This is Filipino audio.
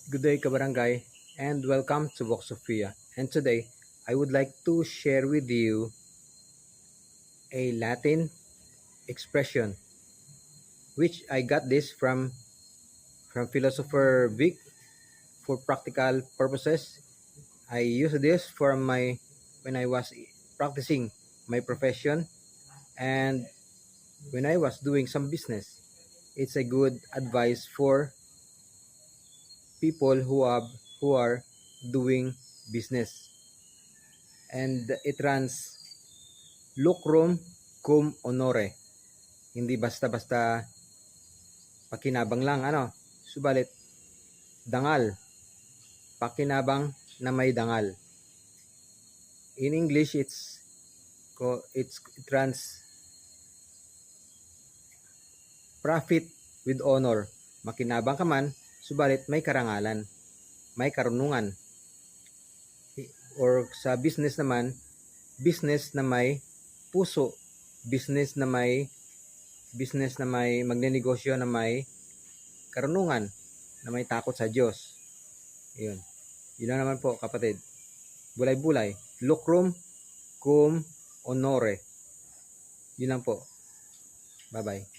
Good day, Kabarangay, and welcome to Vox Sophia. And today, I would like to share with you a Latin expression, which I got this from philosopher Vic for practical purposes. I use this for when I was practicing my profession and when I was doing some business. It's a good advice for people who are doing business. And it runs lucrum cum honore. Hindi basta-basta pakinabang lang, subalit dangal, pakinabang na may dangal. In English, it runs profit with honor. Makinabang ka man, subalit may karangalan, may karunungan. Or sa business naman, business na may puso, business na may magnenegosyo na may karunungan, na may takot sa Diyos. Yun. Yun lang naman po, kapatid. Bulay-bulay. Lucrum cum honore. Yun lang po. Bye-bye.